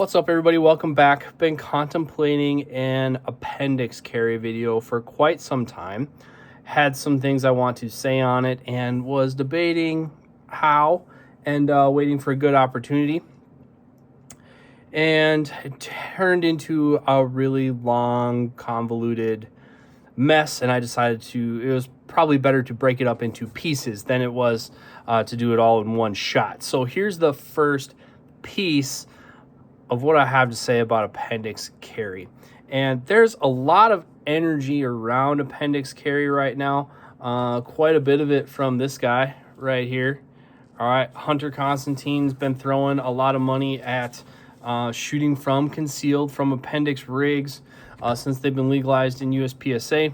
What's up, everybody? Welcome back. Been contemplating an appendix carry video for quite some time. Had some things I want to say on it and was debating how and waiting for a good opportunity. And it turned into a really long, convoluted mess, and I decided it was probably better to break it up into pieces than it was to do it all in one shot. So here's the first piece of what I have to say about appendix carry. And there's a lot of energy around appendix carry right now. Quite a bit of it from this guy right here. All right, Hunter Constantine's been throwing a lot of money at shooting from concealed from appendix rigs since they've been legalized in USPSA.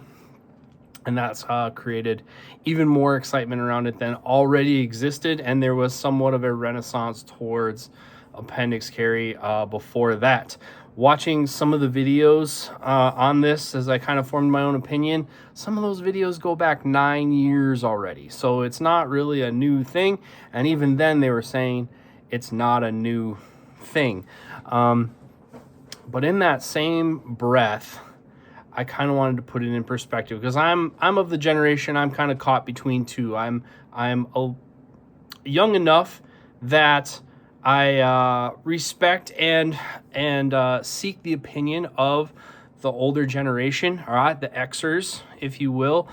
And that's created even more excitement around it than already existed. And there was somewhat of a renaissance towards appendix carry before that. Watching some of the videos on this as I kind of formed my own opinion, some of those videos go back 9 years already. So it's not really a new thing. And even then they were saying it's not a new thing. But in that same breath, I kind of wanted to put it in perspective because I'm of the generation, I'm kind of caught between two. I'm young enough that I respect and seek the opinion of the older generation, all right, the Xers, if you will,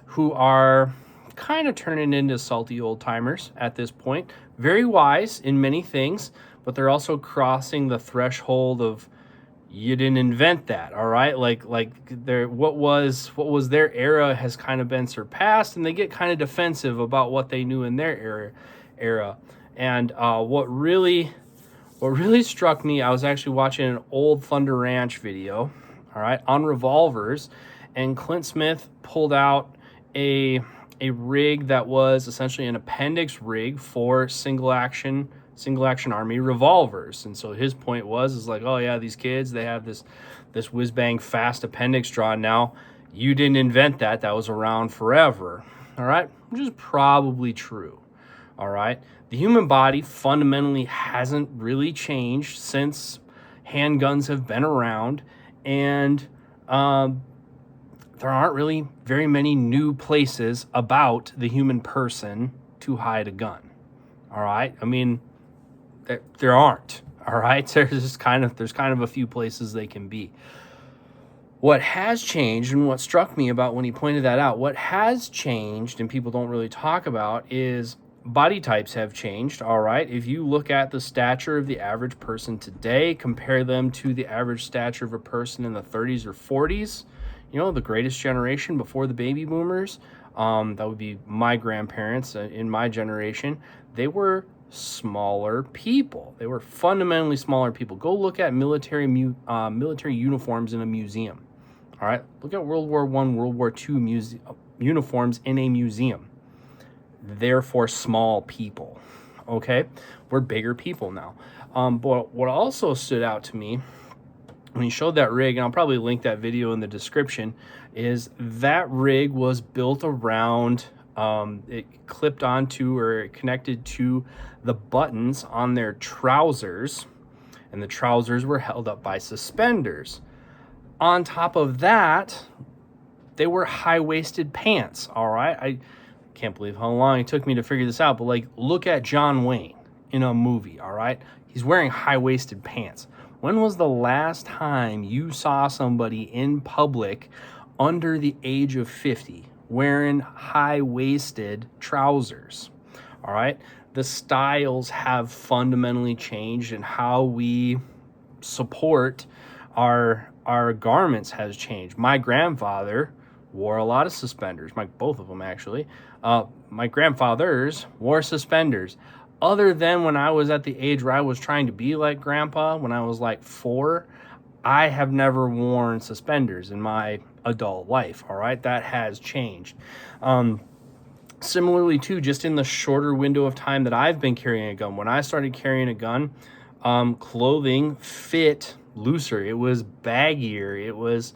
who are kind of turning into salty old timers at this point. Very wise in many things, but they're also crossing the threshold of you didn't invent that, all right? Like what was their era has kind of been surpassed, and they get kind of defensive about what they knew in their era. And what really struck me, I was actually watching an old Thunder Ranch video, all right, on revolvers, and Clint Smith pulled out a rig that was essentially an appendix rig for single action army revolvers. And so his point is like, oh yeah, these kids, they have this whiz bang fast appendix draw now. You didn't invent that. That was around forever. All right, which is probably true. All right. The human body fundamentally hasn't really changed since handguns have been around, and there aren't really very many new places about the human person to hide a gun. All right. I mean, there aren't. All right. There's kind of a few places they can be. What has changed, and what struck me about when he pointed that out, what has changed and people don't really talk about is body types have changed, all right? If you look at the stature of the average person today, compare them to the average stature of a person in the 30s or 40s, you know, the greatest generation before the baby boomers, that would be my grandparents in my generation, they were smaller people. They were fundamentally smaller people. Go look at military uniforms in a museum, all right? Look at World War I, World War II uniforms in a museum. Therefore small people. Okay, we're bigger people now. But what also stood out to me when he showed that rig, and I'll probably link that video in the description, is that rig was built around it clipped onto or connected to the buttons on their trousers, and the trousers were held up by suspenders. On top of that, they were high-waisted pants. All right, I can't believe how long it took me to figure this out, but like, look at John Wayne in a movie, all right? He's wearing high-waisted pants. When was the last time you saw somebody in public under the age of 50 wearing high-waisted trousers? All right? The styles have fundamentally changed, and how we support our garments has changed. My grandfather wore a lot of suspenders, both of them actually. My grandfathers wore suspenders. Other than when I was at the age where I was trying to be like grandpa, when I was like 4, I have never worn suspenders in my adult life, all right? That has changed. Similarly, too, just in the shorter window of time that I've been carrying a gun, when I started carrying a gun, clothing fit looser. It was baggier. It was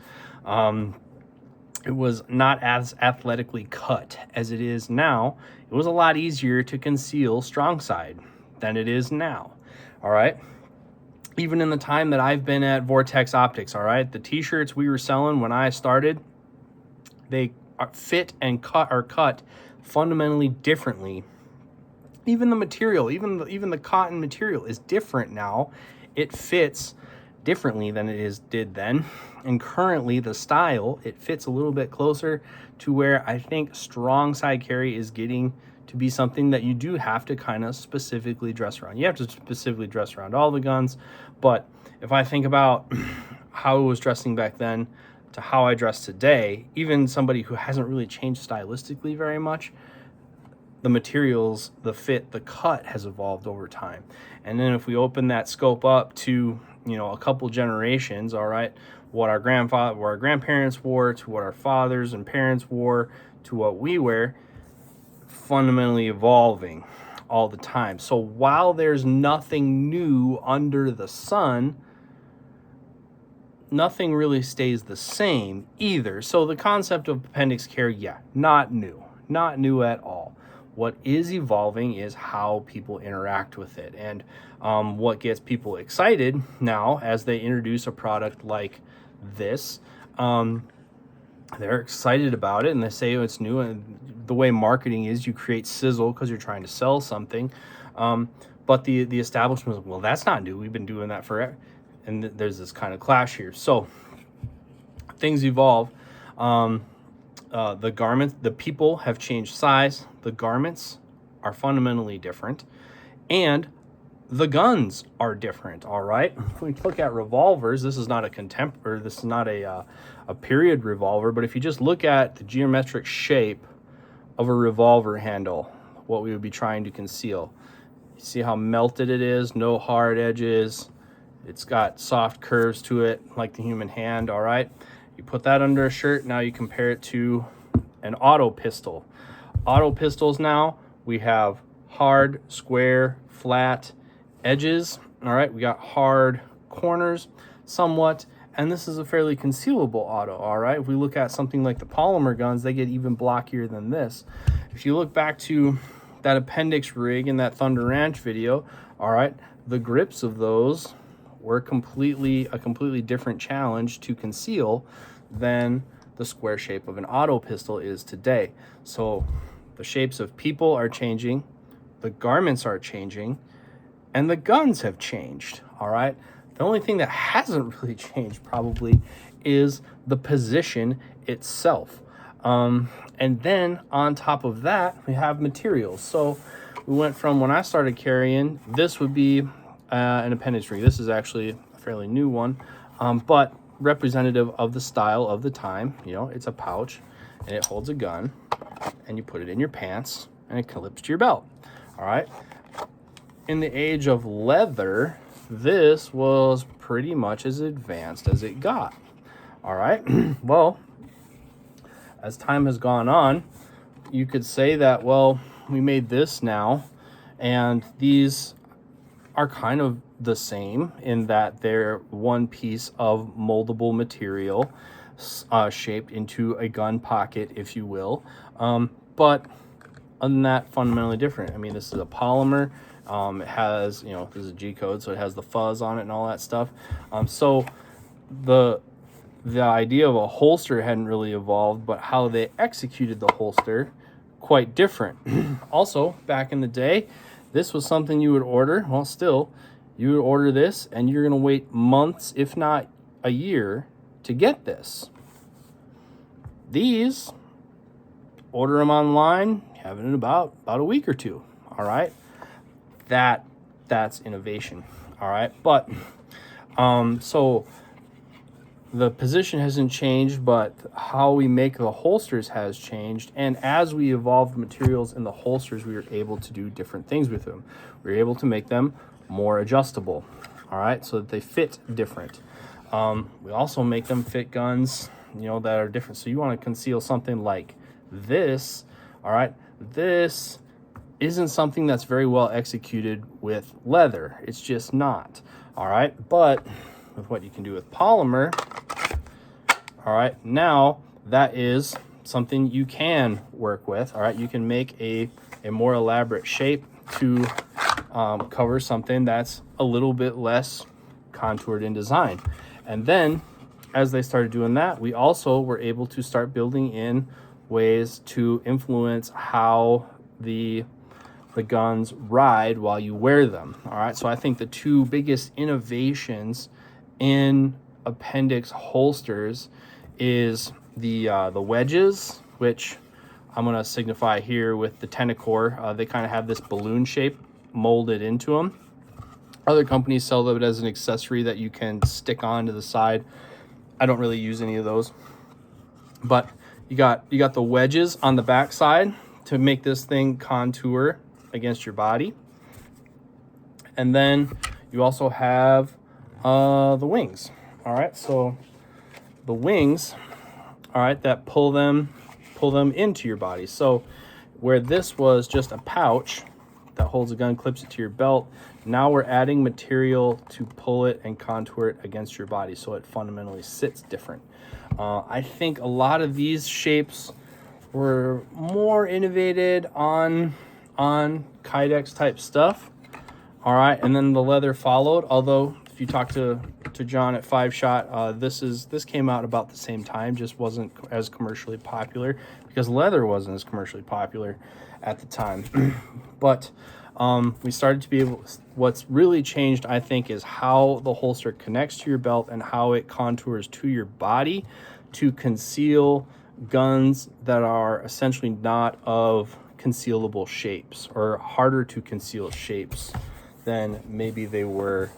not as athletically cut as it is now. It was a lot easier to conceal strong side than it is now. All right. even in the time that I've been at Vortex Optics, all right, the t-shirts we were selling when I started, they fit and are cut fundamentally differently. Even the material, even the cotton material is different now. It fits differently than it did then. And currently the style, it fits a little bit closer to where I think strong side carry is getting to be something that you do have to kind of specifically dress around. You have to specifically dress around all the guns, but if I think about how I was dressing back then to how I dress today, even somebody who hasn't really changed stylistically very much, the materials, the fit, the cut has evolved over time. And then if we open that scope up to, you know, a couple generations, all right, what our grandparents wore to what our fathers and parents wore to what we wear, fundamentally evolving all the time. So while there's nothing new under the sun, nothing really stays the same either. So the concept of appendix carry, yeah, not new at all. What is evolving is how people interact with it. And what gets people excited now as they introduce a product like this, they're excited about it and they say, oh, it's new. And the way marketing is, you create sizzle because you're trying to sell something. But the establishment was, well, that's not new. We've been doing that forever. And there's this kind of clash here. So things evolve. The garments, the people have changed size. The garments are fundamentally different. And the guns are different, all right? If we look at revolvers, this is not a contemporary, this is not a period revolver, but if you just look at the geometric shape of a revolver handle, what we would be trying to conceal. You see how melted it is, no hard edges. It's got soft curves to it, like the human hand, all right? You put that under a shirt, now you compare it to an auto pistol. Auto pistols now, we have hard, square, flat edges, all right? We got hard corners somewhat, and this is a fairly concealable auto, all right? If we look at something like the polymer guns, they get even blockier than this. If you look back to that appendix rig in that Thunder Ranch video, all right, the grips of those were a completely different challenge to conceal than the square shape of an auto pistol is today. So the shapes of people are changing, the garments are changing, and the guns have changed, all right? The only thing that hasn't really changed probably is the position itself. And then on top of that, we have materials. So we went from, when I started carrying, this would be an appendix rig. This is actually a fairly new one, but representative of the style of the time. You know, it's a pouch and it holds a gun and you put it in your pants and it clips to your belt. All right. In the age of leather, this was pretty much as advanced as it got. All right. Well, as time has gone on, you could say that, well, we made this now, and these are kind of the same in that they're one piece of moldable material shaped into a gun pocket, if you will. But other than that, fundamentally different. I mean, this is a polymer. It has, you know, this is a G code, so it has the fuzz on it and all that stuff. So the idea of a holster hadn't really evolved, but how they executed the holster, quite different. Also, back in the day, this was something you would order. Well, still, you would order this and you're going to wait months, if not a year, to get this. These, order them online, have it in about a week or two. All right. That's innovation. All right. But, so the position hasn't changed, but how we make the holsters has changed. And as we evolved materials in the holsters, we were able to do different things with them. We were able to make them more adjustable, all right, so that they fit different. We also make them fit guns, you know, that are different. So you want to conceal something like this, all right, this isn't something that's very well executed with leather. It's just not, all right. But with what you can do with polymer, all right, now that is something you can work with, all right. You can make a more elaborate shape to cover something that's a little bit less contoured in design. And then as they started doing that, we also were able to start building in ways to influence how the guns ride while you wear them. All right, so I think the two biggest innovations in appendix holsters is the wedges, which I'm going to signify here with the Tenacore. They kind of have this balloon shape molded into them. Other companies sell them as an accessory that you can stick on to the side. I don't really use any of those, but you got the wedges on the back side to make this thing contour against your body. And then you also have the wings. All right, so the wings, all right, that pull them into your body. So where this was just a pouch that holds a gun, clips it to your belt, now we're adding material to pull it and contour it against your body, so it fundamentally sits different. I think a lot of these shapes were more innovated on Kydex type stuff. All right, and then the leather followed. Although if you talk to John at 5-Shot, this came out about the same time, just wasn't as commercially popular because leather wasn't as commercially popular at the time. But we started to be able. What's really changed, I think, is how the holster connects to your belt and how it contours to your body to conceal guns that are essentially not of concealable shapes or harder to conceal shapes than maybe they were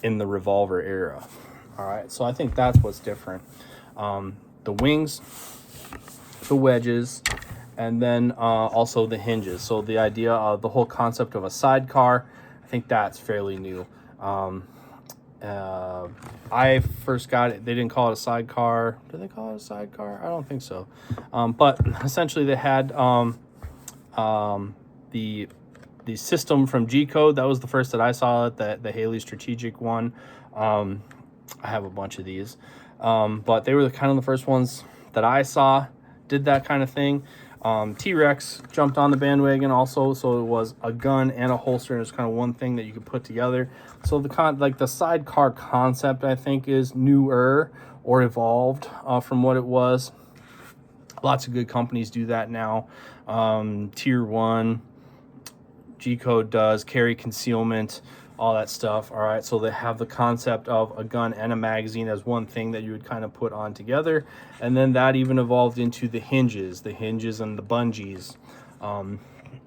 in the revolver era. All right, so I think that's what's different. The wings, the wedges, and then also the hinges. So the idea of the whole concept of a sidecar, I think that's fairly new. I first got it, they didn't call it a sidecar. Did they call it a sidecar? I don't think so. But essentially they had the system from G-Code. That was the first that I saw, the Haley strategic one. I have a bunch of these, but they were kind of the first ones that I saw did that kind of thing. T-Rex jumped on the bandwagon also, so it was a gun and a holster, and it's kind of one thing that you could put together. So the sidecar concept, I think, is newer or evolved from what it was. Lots of good companies do that now. Tier 1, G-Code does, carry concealment, all that stuff. All right, so they have the concept of a gun and a magazine as one thing that you would kind of put on together, and then that even evolved into the hinges and the bungees. I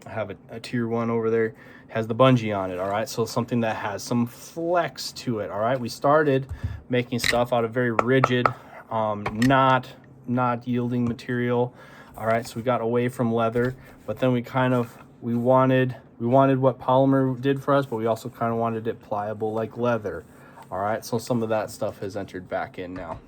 have a tier 1 over there, has the bungee on it. All right, so something that has some flex to it. All right, we started making stuff out of very rigid, not yielding material. All right, so we got away from leather, but then we wanted what polymer did for us, but we also kind of wanted it pliable like leather. All right, so some of that stuff has entered back in now.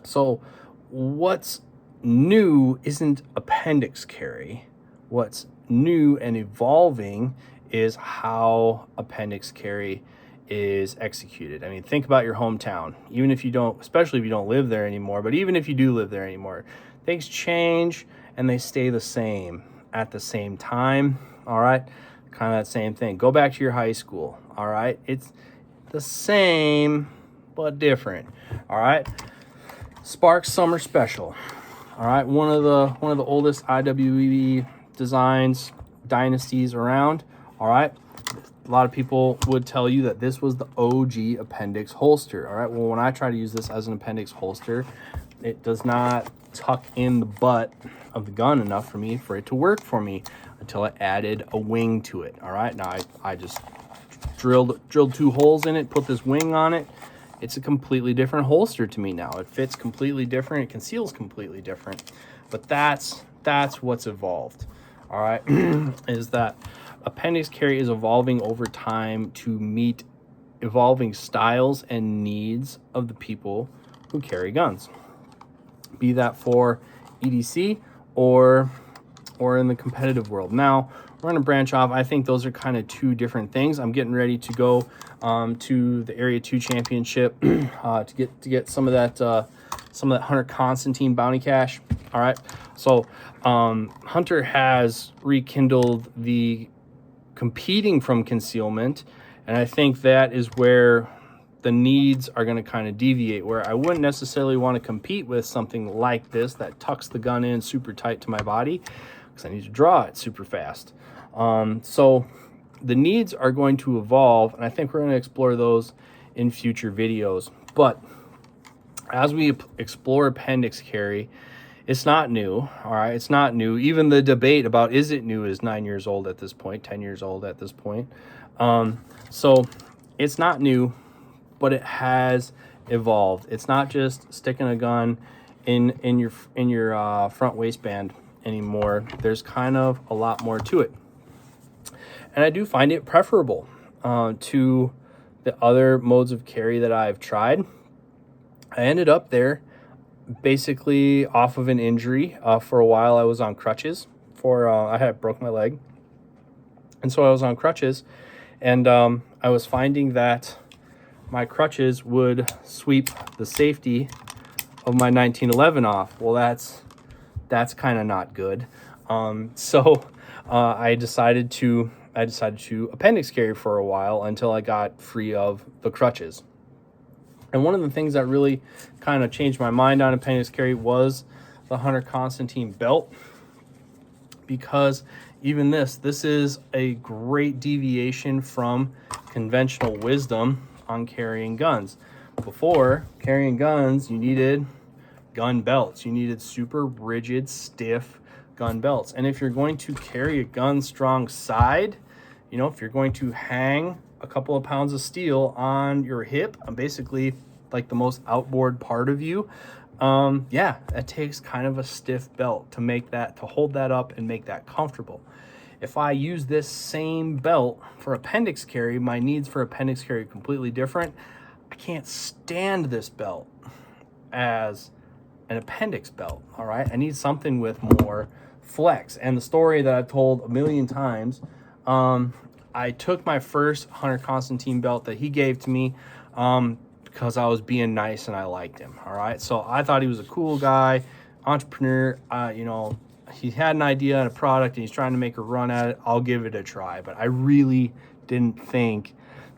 So what's new isn't appendix carry. What's new and evolving is how appendix carry is executed. I mean, think about your hometown. Even if you don't, especially if you don't live there anymore, but even if you do live there anymore, things change and they stay the same at the same time. All right, kind of that same thing. Go back to your high school. All right, it's the same but different. All right, Sparks Summer Special. All right, one of the oldest IWE designs dynasties around. All right, a lot of people would tell you that this was the OG appendix holster. All right, well, when I try to use this as an appendix holster, it does not tuck in the butt of the gun enough for it to work for me until I added a wing to it. All right, now I just drilled 2 holes in it, put this wing on it. It's a completely different holster to me now. It fits completely different, it conceals completely different. But that's what's evolved. All right, is that appendix carry is evolving over time to meet evolving styles and needs of the people who carry guns, be that for EDC or in the competitive world. Now we're going to branch off. I think those are kind of 2 different things. I'm getting ready to go to the Area 2 Championship to get some of that Hunter Constantine bounty cash. All right, so Hunter has rekindled the competing from concealment. And I think that is where the needs are going to kind of deviate, where I wouldn't necessarily want to compete with something like this that tucks the gun in super tight to my body, because I need to draw it super fast. So the needs are going to evolve, and I think we're going to explore those in future videos. But as we explore appendix carry, it's not new, all right? It's not new. Even the debate about is it new is 9 years old at this point, 10 years old at this point. So it's not new, but it has evolved. It's not just sticking a gun in your front waistband anymore. There's kind of a lot more to it. And I do find it preferable to the other modes of carry that I've tried. I ended up there basically off of an injury. For a while I was on crutches I had broke my leg, and so I was on crutches, and I was finding that my crutches would sweep the safety of my 1911 off. Well, that's kind of not good. So I decided to appendix carry for a while until I got free of the crutches. And one of the things that really kind of changed my mind on appendix carry was the Hunter Constantine belt, because even this is a great deviation from conventional wisdom on carrying guns. Before carrying guns, you needed gun belts. You needed super rigid, stiff gun belts. And if you're going to carry a gun strong side, you know, if you're going to hang a couple of pounds of steel on your hip, basically like the most outboard part of you, yeah, it takes kind of a stiff belt to hold that up and make that comfortable. If I use this same belt for appendix carry, my needs for appendix carry are completely different. I can't stand this belt as an appendix belt, all right? I need something with more flex. And the story that I've told a million times, I took my first Hunter Constantine belt that he gave to me because I was being nice and I liked him, all right? So I thought he was a cool guy, entrepreneur, you know, he had an idea and a product and he's trying to make a run at it. I'll give it a try. But I really didn't think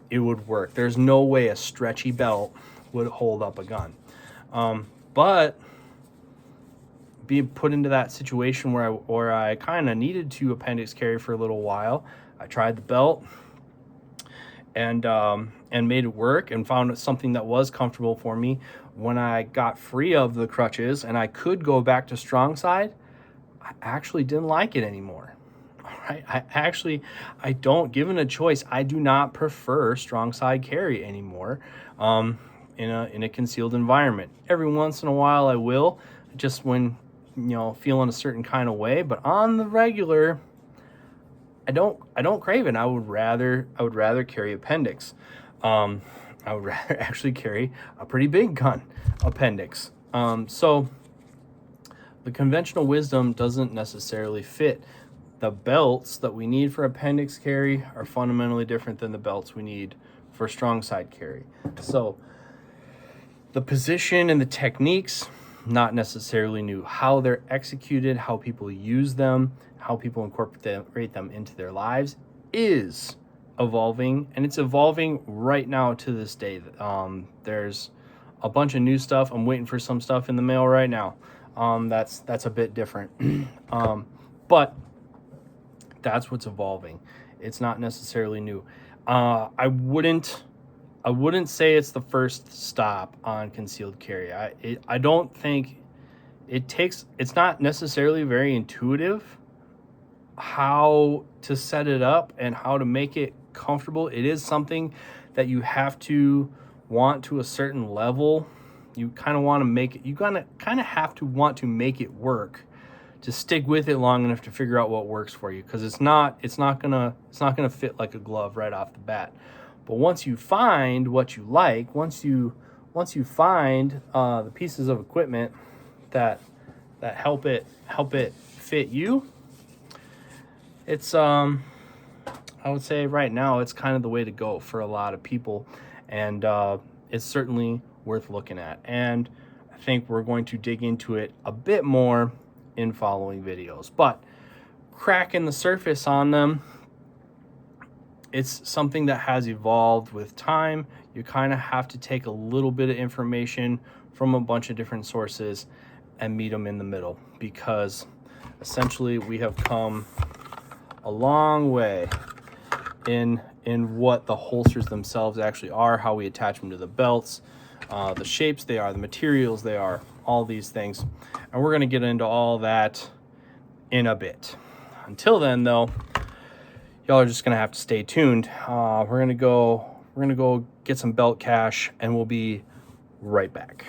it would work. There's no way a stretchy belt would hold up a gun. But being put into that situation where I kind of needed to appendix carry for a little while, I tried the belt and made it work and found something that was comfortable for me. When I got free of the crutches and I could go back to strong side, I actually didn't like it anymore. All right, I don't, given a choice, I do not prefer strong side carry anymore in a concealed environment. Every once in a while I will, just when, you know, feeling a certain kind of way, but on the regular, I don't crave it. I would rather carry appendix. I would rather actually carry a pretty big gun appendix. So the conventional wisdom doesn't necessarily fit. The belts that we need for appendix carry are fundamentally different than the belts we need for strong side carry. So the position and the techniques, not necessarily new. How they're executed, how people use them, how people incorporate them into their lives is evolving, and it's evolving right now to this day. There's a bunch of new stuff. I'm waiting for some stuff in the mail right now. That's a bit different. But that's what's evolving. It's not necessarily new. I wouldn't say it's the first stop on concealed carry. I don't think it's not necessarily very intuitive how to set it up and how to make it comfortable. It is something that you have to want to a certain level. You kind of want to make it, you kind of have to want to make it work to stick with it long enough to figure out what works for you, because it's not gonna fit like a glove right off the bat. But once you find what you like, once you find the pieces of equipment that help it fit you, it's I would say right now it's kind of the way to go for a lot of people, and it's certainly worth looking at. And I think we're going to dig into it a bit more in following videos. But cracking the surface on them, it's something that has evolved with time. You kind of have to take a little bit of information from a bunch of different sources and meet them in the middle, because essentially we have come a long way in what the holsters themselves actually are, how we attach them to the belts, the shapes they are, the materials they are, all these things. And we're going to get into all that in a bit. Until then, though, y'all are just going to have to stay tuned. We're going to go get some belt cache, and we'll be right back.